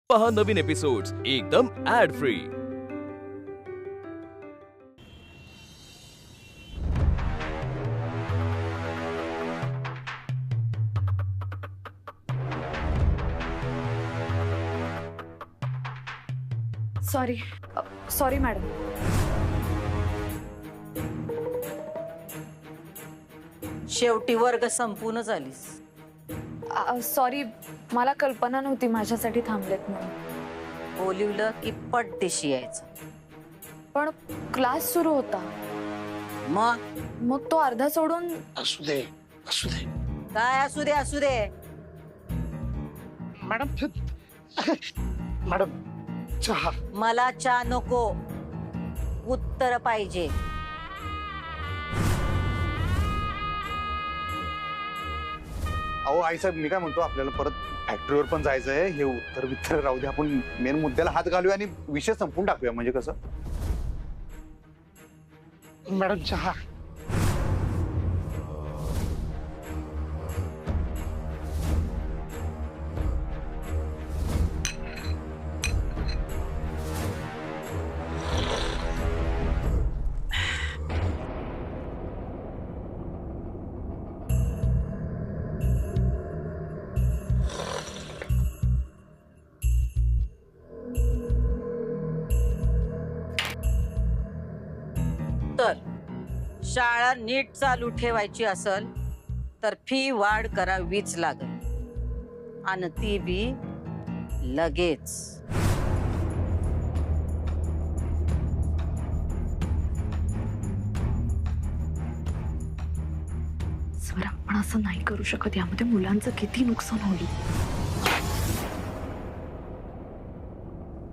पहा नवीन एपिसोड्स एकदम add free. Sorry madam. शेवटी वर्ग संपूनच आलीस। सॉरी, मला कल्पना नव्हती माझ्यासाठी थांबलेत म्हणून। बोलिवलं की पटदिशी यायचं, पण क्लास सुरू होता। मग तो अर्धा सोडून। असू दे काय असू दे असू दे। मॅडम मॅडम चहा। मला चहा नको, उत्तर पाहिजे। अहो आई साहेब, मी काय म्हणतो, आपल्याला परत फॅक्टरीवर पण जायचंय। हे उत्तर वित्तर राहू दे, आपण मेन मुद्द्याला हात घालूया आणि विषय संपून टाकूया। म्हणजे कसं? मॅडम चहा। तर शाळा नीट चालू ठेवायची असेल तर फी वाढ करावीच लागेल, आणि ती बी लगेच। सर, आपण असं नाही करू शकत। यामध्ये मुलांचं किती नुकसान होईल।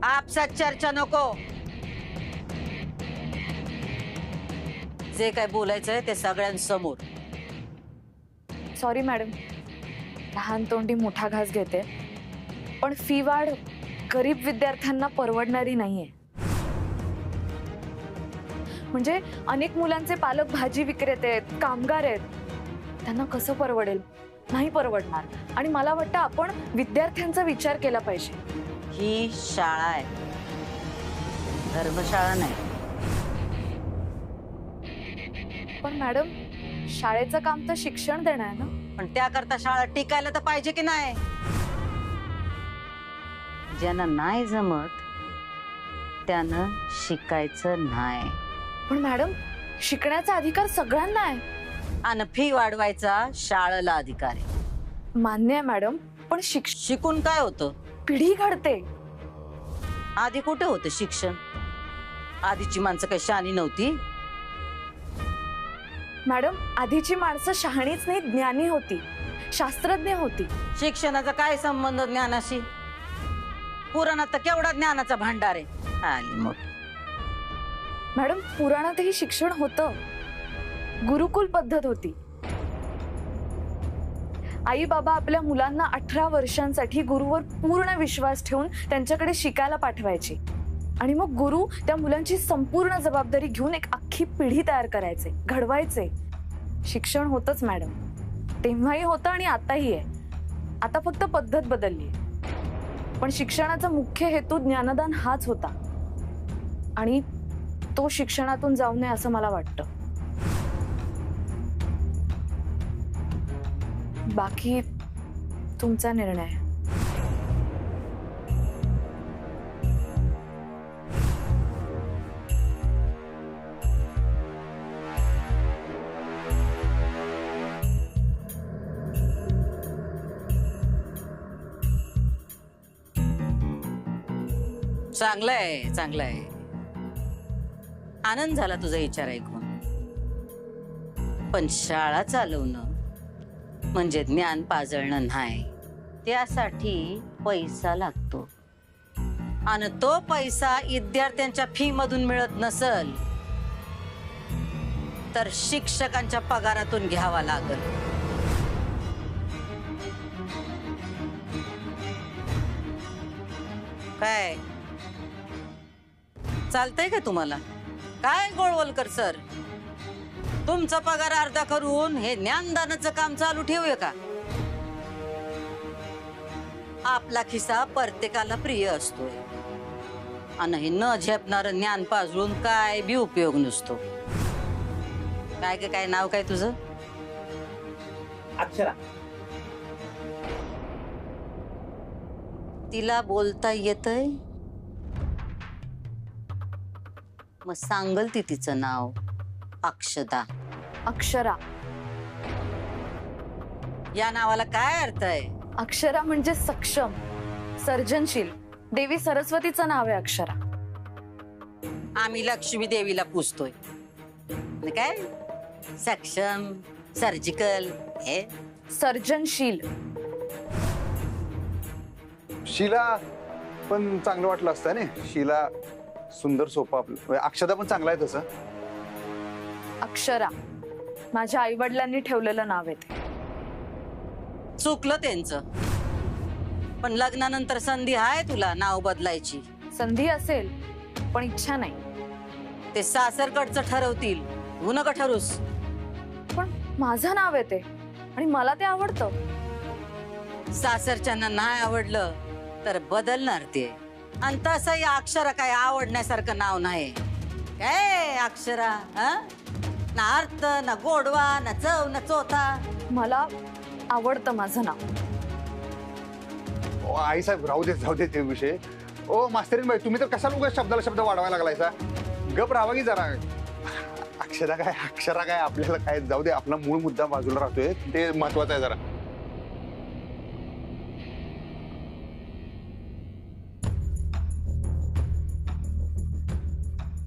आपसात चर्चा नको। जे काय बोलायचंय ते सगळ्यांसमोर। सॉरी मॅडम, लहान तोंडी मोठा घास घेते, पण फी वाढ गरीब विद्यार्थ्यांना परवडणारी नाहीये। म्हणजे अनेक मुलांचे पालक भाजी विक्रेते आहेत, कामगार आहेत, त्यांना कसं परवडेल? नाही परवडणार। आणि मला वाटतं आपण विद्यार्थ्यांचा विचार केला पाहिजे। ही शाळा आहे, धर्मशाळा नाही। पण मॅडम, शाळेचं काम तर शिक्षण देणं आहे ना। पण त्याकरता शाळा टिकायला तर पाहिजे की नाही? ज्यांना नाही जमत त्यानं शिकायचं नाही। पण मॅडम, शिकण्याचा अधिकार सगळ्यांना आहे। आणि फी वाढवायचा शाळेला अधिकार आहे। मान्य आहे मॅडम, पण शिकून काय होतं? पिढी घडते। आधी कुठे होतं शिक्षण? आधीची माणसं काही शहाणी नव्हती? मॅडम, आधीची माणसं शहाणीच नाही, ज्ञानी होती, शास्त्रज्ञ होती। शिक्षणाचा काय संबंध ज्ञानाशी? पुराणात तर केवढा ज्ञानाचा भांडार आहे। आली मोठी। मॅडम, पुराणातही शिक्षण होतं, गुरुकुल पद्धत होती। आई बाबा आपल्या मुलांना 18 वर्षांसाठी गुरुवर पूर्ण विश्वास ठेवून त्यांच्याकडे शिकायला पाठवायचे, आणि मग गुरु त्या मुलांची संपूर्ण जबाबदारी घेऊन एक अख्खी पिढी तयार करायचे, घडवायचे। शिक्षण होतच मॅडम, तेव्हाही होतं आणि आताही आहे। आता फक्त पद्धत बदलली, पण शिक्षणाचा मुख्य हेतू ज्ञानदान हाच होता, आणि तो शिक्षणातून जाऊ नये असं मला वाटतं। बाकी तुमचा निर्णय। चांगलंय चांगलंय, आनंद झाला तुझा विचार ऐकून। पण शाळा चालवणं म्हणजे ज्ञान पाजळणं नाही, त्यासाठी पैसा लागतो, आणि तो पैसा विद्यार्थ्यांच्या फी मधून मिळत नसल तर शिक्षकांच्या पगारातून घ्यावा लागल। काय चालतंय का तुम्हाला? काय गोळवलकर सर, तुमचा पगार अर्धा करून हे ज्ञानदानाचं काम चालू ठेवूया का? आपला खिसा प्रत्येकाला प्रिय असतोय आणि हे न झेपणार ज्ञान पाजळून काय बी उपयोग नसतो. काय नाव काय तुझं? अक्षरा. तिला बोलता येतंय? मग सांगल ती तिचं नाव. अक्षदा. अक्षरा. या नावाला काय अर्थ आहे? अक्षरा म्हणजे सक्षम, सर्जनशील. देवी सरस्वतीचं नाव आहे अक्षरा. आम्ही लक्ष्मी देवीला पूजतोय आणि काय सक्षम, सर्जिकल, हे सर्जनशील. शीला पण चांगलं वाटलं असतं ना. शीला सुंदर सोपं आपलं. अक्षदा पण चांगला आहे तसं. अक्षरा माझ्या आई वडिलांनी ठेवलेलं नाव आहे ते. चुकलं त्यांचं, पण लग्नानंतर संधी आहे तुला नाव बदलायची. संधी असेल पण इच्छा नाही. ते सासरकडचं ठरवतील, तू नका ठरूस. पण माझं नाव आहे ते आणि मला ते आवडतं. सासरच्यांना नाही आवडलं तर बदलणार ते. आणि तसंही अक्षरा काय आवडण्यासारखं नाव नाही. काय अक्षरा, ना अर्थ, ना गोडवा, ना चव, ना चोथा. मला आवडतं माझं नाव. आई साहेब राहू दे ते विषय. ओ मास्तरीन बाई, तुम्ही तर कशाला उगाच शब्दाला शब्द वाढवायला लागलायसा. गप राहावा की जरा. अक्षरा काय आपल्याला काय, जाऊ दे. आपला मूळ मुद्दा बाजूला राहतोय, ते महत्वाचं आहे जरा.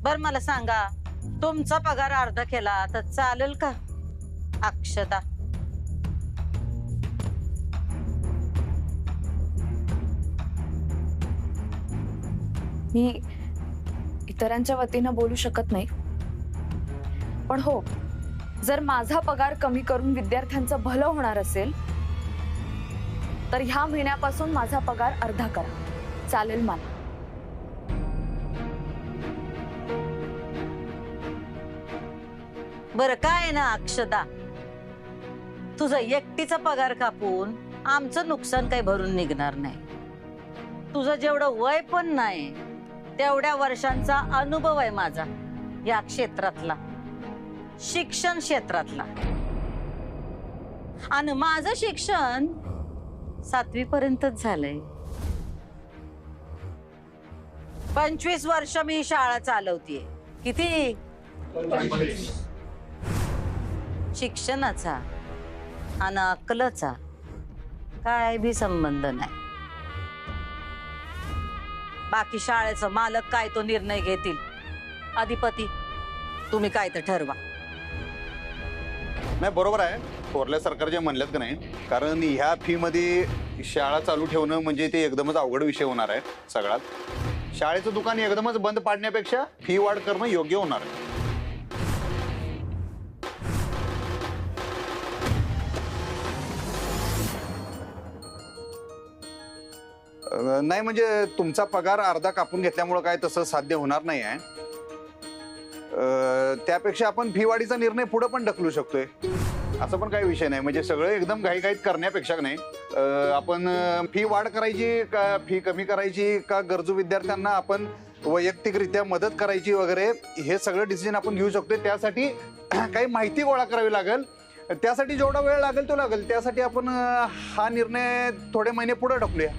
बर मला सांगा, तुमचा पगार अर्धा केला तर चालेल का अक्षदा? मी इतरांच्या वतीनं बोलू शकत नाही, पण हो, जर माझा पगार कमी करून विद्यार्थ्यांचं भलं होणार असेल तर ह्या महिन्यापासून माझा पगार अर्धा करा. चालेल मला. बर काय ना अक्षदा, तुझा एकटीचा पगार कापून आमचं नुकसान काही भरून निघणार नाही. तुझं जेवढं वय पण नाही तेवढ्या वर्षांचा अनुभव आहे माझा या क्षेत्रातला, शिक्षण क्षेत्रातला. आणि माझं शिक्षण 7वी पर्यंतच झालंय. 25 वर्ष मी शाळा चालवतीये. किती? शिक्षणाचा आणि अक्कलचा काय भी संबंध नाही. बाकी शाळेचं मालक काय तो निर्णय घेतील. अधिपती तुम्ही काय तर ठरवा. नाही बरोबर आहे, थोरल्या सरकार जे म्हणलेत का नाही. कारण ह्या फी मध्ये शाळा चालू ठेवणं म्हणजे ते एकदमच अवघड विषय होणार आहे. सगळ्यात शाळेचं दुकान एकदमच बंद पाडण्यापेक्षा फी वाढ करणं योग्य होणार आहे. नाही म्हणजे तुमचा पगार अर्धा कापून घेतल्यामुळे काय तसं साध्य होणार नाही आहे. त्यापेक्षा आपण फी वाढीचा निर्णय पुढे पण ढकलू शकतोय. असं पण काही विषय नाही. म्हणजे सगळं एकदम घाईघाईत करण्यापेक्षा नाही, आपण फी वाढ करायची का फी कमी करायची का गरजू विद्यार्थ्यांना आपण वैयक्तिकरित्या मदत करायची वगैरे, हे सगळं डिसिजन आपण घेऊ शकतोय. त्यासाठी काही माहिती गोळा करावी लागेल. त्यासाठी जेवढा वेळ लागेल तो लागेल. त्यासाठी आपण हा निर्णय थोडे महिने पुढे ढकलूया.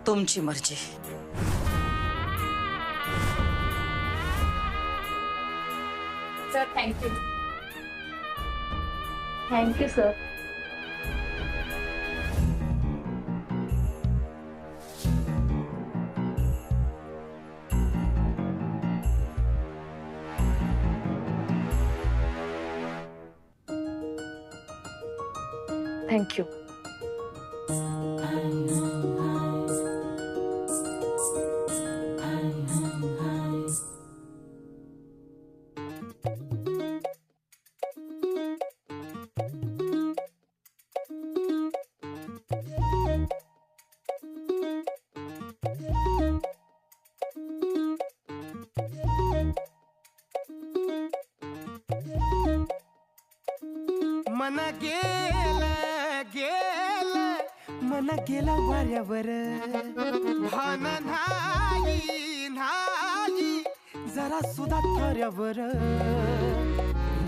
तुमची मर्जी. Sir thank you. Thank you sir. Thank you. मन गेला वाऱ्यावर भान नाही नाही जरा सुद्धा थऱ्यावर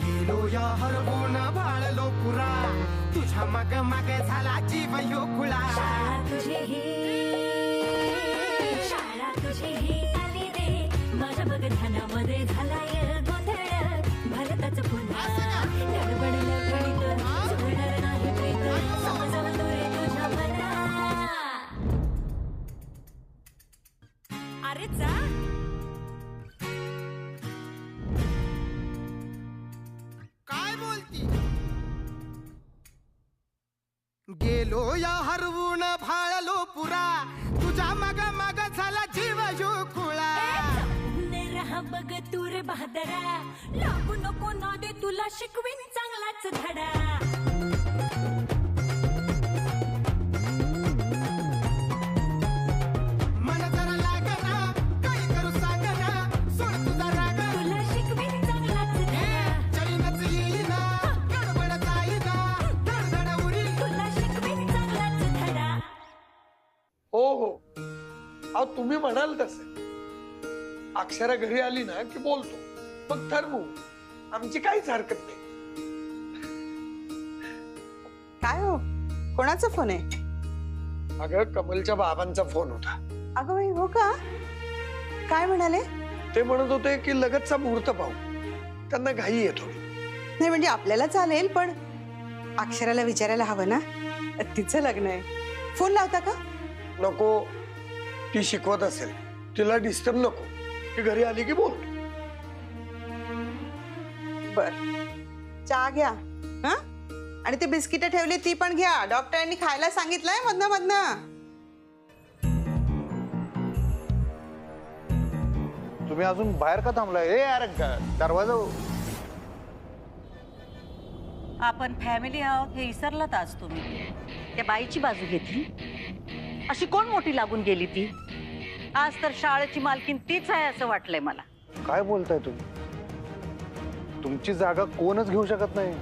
गेलो या हरवून भाळलो पुरा तुझ्या मग मग झाला जीव यो खुळा शाळा तुझी आली रे माझ्या बघ ध्यानामध्ये झालाय गोंधळ भारताचं पुन्हा गडबडलं गणित जुळणार नाही प्रीत समजावं तो रे तुझ्या मना अरे जा काय बोलती गेलो या हरवून भाळलो पुरा तुझ्या मग मग झाला जीव यो खुळा रहा बघ तू रे बहादरा लागू नको ना दे तुला शिकवीन चांगलाच धडा मन जरा लागना काही करू सांगना सोड तुझा राग तुला शिकवीन चांगलाच धडा चैनच येईना गडबड जाईना धडधड उरी तुला शिकवीन चांगलाच धडा हो हो अहो तुम्ही म्हणाल तसे अक्षरा घरी आली ना की बोलतो मग ठरवू आमची काहीच हरकत नाही. काय हो कोणाचा फोन आहे? अगं कमलच्या बाबांचा फोन होता. अगं बाई हो का? काय म्हणाले? ते म्हणत होते की लगतचा मुहूर्त पाहू, त्यांना घाई आहे थोडी. नाही म्हणजे आपल्याला चालेल पण अक्षराला विचारायला हवं ना, तिचं लग्न आहे. फोन लावता का? नको, ती शिकवत असेल, तिला डिस्टर्ब नको. ती घरी आली की बोल. बर चहा घ्या हा, आणि ते बिस्किट ठेवली ती पण घ्या. डॉक्टरांनी खायला सांगितलंय मधनं मधनं. तुम्ही अजून बाहेर का थांबलाय? ए अरे दरवाजा आपण फॅमिली आहोत हे विसरलात आज तुम्ही. त्या बाईची बाजू घेतली, अशी कोण मोठी लागून गेली ती? आज तर शाळेची मालकीन तीच आहे असं वाटलंय मला. काय बोलताय तुम्ही? तुमची जागा कोणच घेऊ शकत नाही,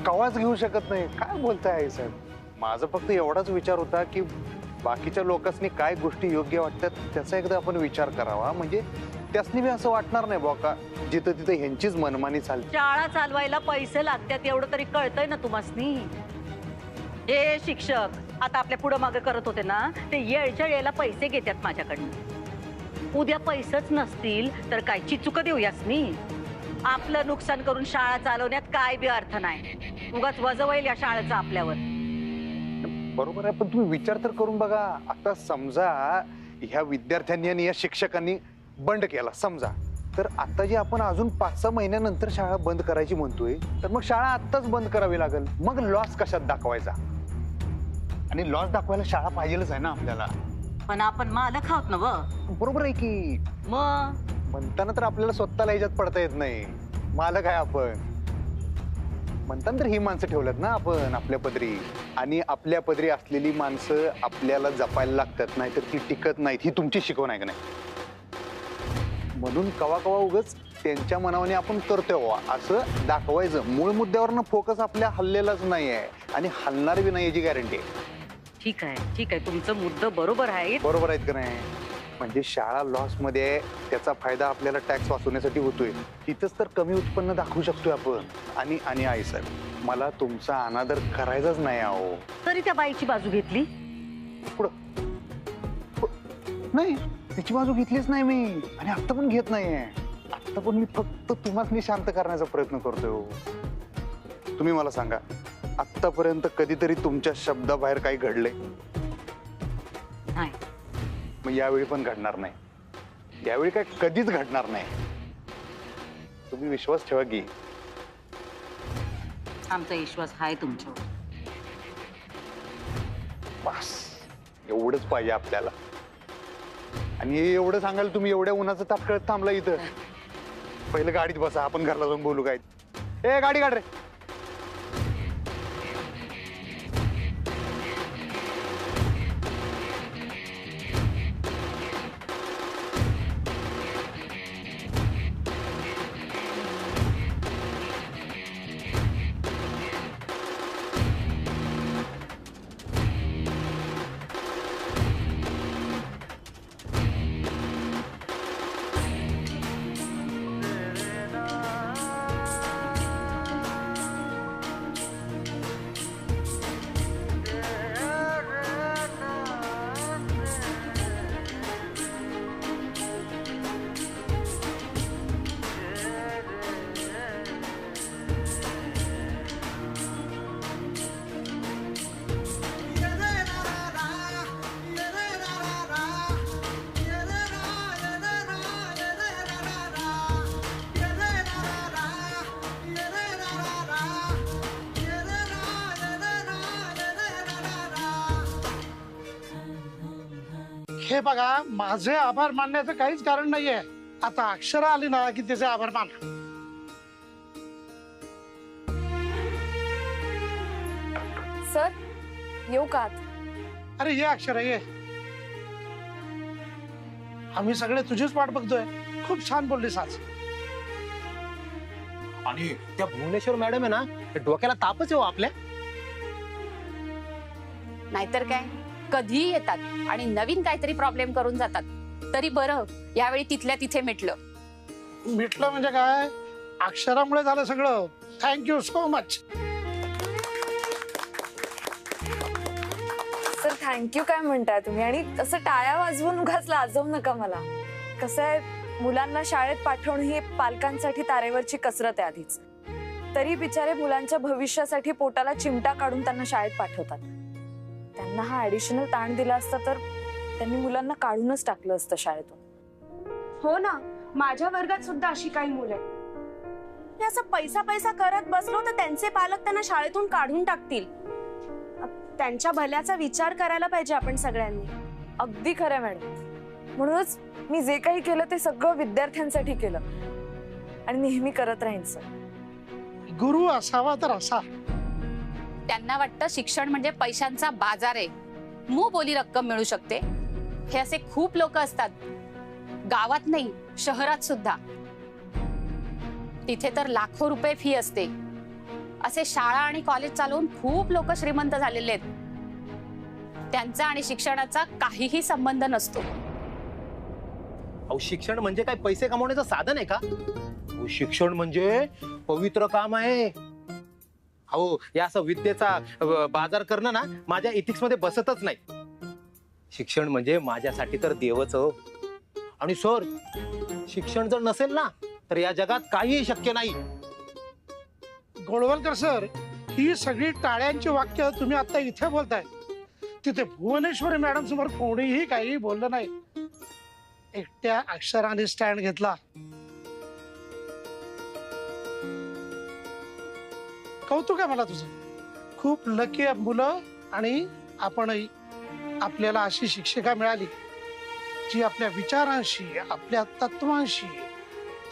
कवाच घेऊ शकत नाही. काय बोलताय आई साहेब? माझा फक्त एवढाच विचार होता की बाकीच्या लोकांनी काय गोष्टी योग्य वाटतात त्याचा एकदा आपण विचार करावा, म्हणजे त्यासनी बी असं वाटणार नाही बॉका जिथं तिथं ह्यांचीच मनमानी चालते. शाळा चालवायला पैसे लागतात एवढं तरी कळतंय ना तुम्हासनी? हे शिक्षक आता आपल्या पुढं मागं करत होते ना, ते येळच्या वेळेला पैसे घेतात माझ्याकडनं. उद्या पैसेच नसतील तर काय चिचुक देऊ यासनी? आपलं नुकसान करून शाळा चालवण्यात काय बी अर्थ नाही. उगाच वजवईल या शाळेचं आपल्यावर. बरोबर आहे, पण तुम्ही विचार तर करून बघा. आता समजा ह्या विद्यार्थ्यांनी आणि या शिक्षकांनी बंद केला समजा, तर आता जे आपण अजून 5-6 महिन्यानंतर शाळा बंद करायची म्हणतोय, तर मग शाळा आत्ताच बंद करावी लागेल. मग लॉस कशात दाखवायचा? आणि लॉस दाखवायला शाळा पाहिजेलच आहे ना आपल्याला. पण आपण मालक आहोत ना व. बरोबर आहे की, मग म्हणताना तर आपल्याला स्वतःला ह्याच्यात पडता येत नाही. मालक आहे आपण म्हणताना तर ही माणसं ठेवल्यात ना आपण आपल्या पदरी, आणि आपल्या पदरी असलेली माणसं आपल्याला जपायला लागतात, नाहीतर ती टिकत नाहीत. ही तुमची शिकवण आहे का नाही? म्हणून कवा कवा उगच त्यांच्या मनाने आपण करतोय असं दाखवायचं. मूळ मुद्द्यावरनं फोकस आपल्या हल्लेलाच नाही आहे आणि हलणार बी नाही याची गॅरंटी आहे. ठीक आहे ठीक आहे, तुमचं मुद्दा बरोबर आहे. बरोबर आहेत का नाही? म्हणजे शाळा लॉस मध्ये आहे, त्याचा फायदा आपल्याला टॅक्स वाचवण्यासाठी होतोय. तिथंच तर कमी उत्पन्न दाखवू शकतोय आपण. आणि आई साहेब, मला तुमचा अनादर करायचाच नाही आहो. तरी त्या बाईची बाजू घेतली? नाही, तिची बाजू घेतलीच नाही मी, आणि आता पण घेत नाहीये. आता पण मी फक्त तुम्हाला शांत करण्याचा प्रयत्न करतोय. तुम्ही मला सांगा, आतापर्यंत कधीतरी तुमच्या शब्दाबाहेर काही घडले? नाही. मग यावेळी पण घडणार नाही. यावेळी काय कधीच घडणार नाही. तुम्ही विश्वास ठेवा की. आमचा विश्वास आहे तुमच्यावर. बस एवढंच पाहिजे आपल्याला. आणि एवढं सांगाल तुम्ही, एवढ्या उन्हाचं ताप कळत थांबला इथं. पहिलं गाडीत बसा, आपण घरला जाऊन बोलू. काय ए गाडी काढ रे. हे बघा, माझे आभार मानण्याचं काहीच कारण नाहीये. आता अक्षरा आली ना की तिचे आभार माना. सर येऊ का आत? अरे ये अक्षरा ये. आम्ही सगळे तुझीच वाट बघतोय. खूप छान बोललीस आज. आणि त्या भुवनेश्वर मॅडम आहे ना, डोक्याला तापच येऊ आपल्या. नाहीतर काय, कधीही येतात आणि नवीन काहीतरी प्रॉब्लेम करून जातात. तरी बरं यावेळी तिथल्या तिथे मिटलं. मिटलं म्हणजे काय, अक्षरामुळे झालं सगळं. Thank you so much. Sir thank you काय म्हणताय तुम्ही? आणि असं टाळ्या वाजवून उगाच लाजवू नका मला. कसं आहे, मुलांना शाळेत पाठवणं ही पालकांसाठी तारेवरची कसरत आहे आधीच. तरी बिचारे मुलांच्या भविष्यासाठी पोटाला चिमटा काढून त्यांना शाळेत पाठवतात. त्यांना हा ऍडिशनल ताण दिला असता तर त्यांनी मुलांना काढूनच टाकलं असतं शाळेतून. हो ना, माझ्या वर्गात सुद्धा अशी काही मुलं आहेत. हे असं पैसा पैसा करत बसलो तर त्यांचे पालक त्यांना शाळेतून काढून टाकतील. त्यांच्या भल्याचा विचार करायला पाहिजे आपण सगळ्यांनी. अगदी खरं मॅडम. म्हणूनच मी जे काही केलं ते सगळं विद्यार्थ्यांसाठी केलं आणि नेहमी करत राहीन सर. गुरु असावा तर असा. त्यांना वाटतं शिक्षण म्हणजे पैशांचा बाजार आहे, मोबोली रक्कम मिळू शकते. हे असे खूप लोक असतात, गावात नाही शहरात सुद्धा. तिथे तर लाखो रुपये फी असते. असे शाळा आणि कॉलेज चालवून खूप लोक श्रीमंत झालेले आहेत. त्यांचा आणि शिक्षणाचा काहीही संबंध नसतो. अहो, शिक्षण म्हणजे काय पैसे कमवण्याचं साधन आहे का? अहो, शिक्षण म्हणजे पवित्र काम आहे. अहो, या असं विद्येचा बाजार करणं ना माझ्या इथिक्स मध्ये बसतच नाही. शिक्षण म्हणजे माझ्यासाठी तर देवच. आणि सर, शिक्षण जर नसेल ना तर या जगात काहीही शक्य नाही. गोळवलकर सर, ही सगळी टाळ्यांची वाक्य तुम्ही आता इथे बोलताय. तिथे भुवनेश्वरी मॅडम समोर कोणीही काही बोललं नाही. एकट्या अक्षराने स्टँड घेतला. कौतुक आहे मला तुझं. खूप लकी मुलं. आणि आपणही, आपल्याला अशी शिक्षिका मिळाली जी आपल्या विचारांशी, आपल्या तत्वांशी,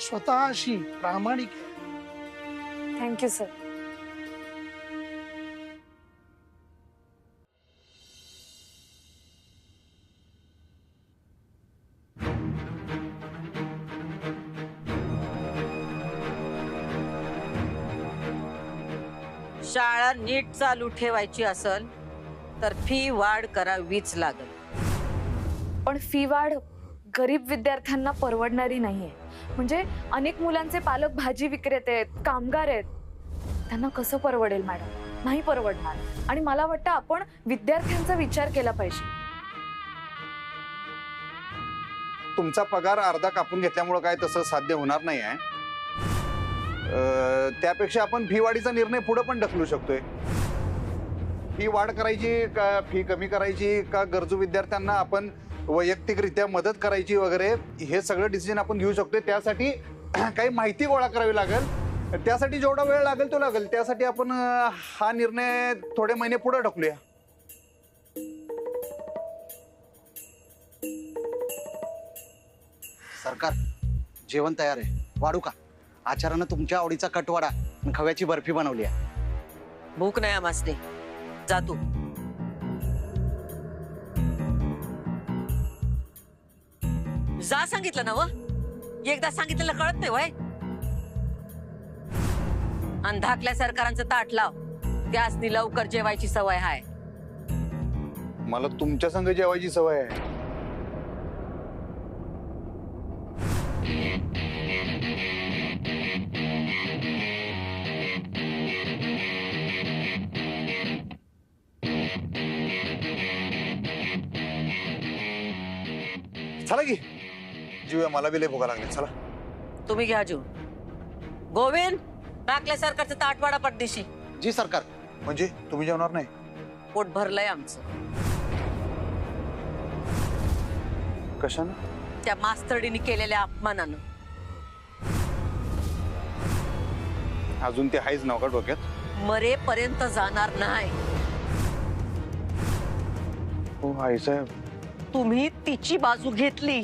स्वतःशी प्रामाणिक आहे. Thank you sir. शाळा नीट चालू ठेवायची असेल तर फी वाढ करावीच लागेल. पण फी वाढ गरीब विद्यार्थ्यांना परवडणारी नाहीये. म्हणजे अनेक मुलांचे पालक भाजी विक्रेते आहेत, कामगार आहेत. त्यांना कसं परवडेल मॅडम? नाही परवडणार. आणि मला वाटतं आपण विद्यार्थ्यांचा विचार केला पाहिजे. तुमचा पगार अर्धा कापून घेतल्यामुळे काय तसं साध्य होणार नाही आहे. त्यापेक्षा आपण फी वाढीचा निर्णय पुढे पण ढकलू शकतोय. फी वाढ करायची का फी कमी करायची का गरजू विद्यार्थ्यांना आपण वैयक्तिकरित्या मदत करायची वगैरे, हे सगळं डिसिजन आपण घेऊ शकतोय. त्यासाठी काही माहिती गोळा करावी लागेल. त्यासाठी जेवढा वेळ लागेल तो लागेल. त्यासाठी आपण हा निर्णय थोडे महिने पुढे ढकलूया. सरकार, जेवण तयार आहे. वाढू का? आचार्यानं तुमच्या आवडीचा कटवाडा आणि खव्याची बर्फी बनवली आहे. भूक नाही आमासने. जा तू. जा सांगितलं ना व. एकदा सांगितलेलं कळत नाही वय. आणि धाकल्या सरकारांचं ताट लाव. त्यासनी लवकर जेवायची सवय हाय. मला तुमच्या संग जेवायची सवय आहे. चला की जीव, मला बी लय भोगा लागले. चला तुम्ही घ्या जीव. गोविंद, टाकल्या सरकारचं ताटवाडा पडदिशी. जी सरकार. म्हणजे तुम्ही जेवणार नाही? पोट भरलंय आमचं. कशानं? त्या मास्तरडीने केलेल्या अपमानानं. अजून ते हायच नाव का डोक्यात? मरेपर्यंत जाणार नाही. हो आई साहेब, तुम्ही तिची बाजू घेतली.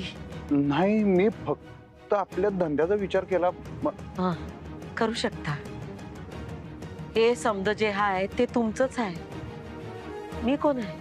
नाही, मी फक्त आपल्या धंद्याचा विचार केला. करू शकता. हे समज जे हाय ते तुमचंच आहे. मी कोण आहे?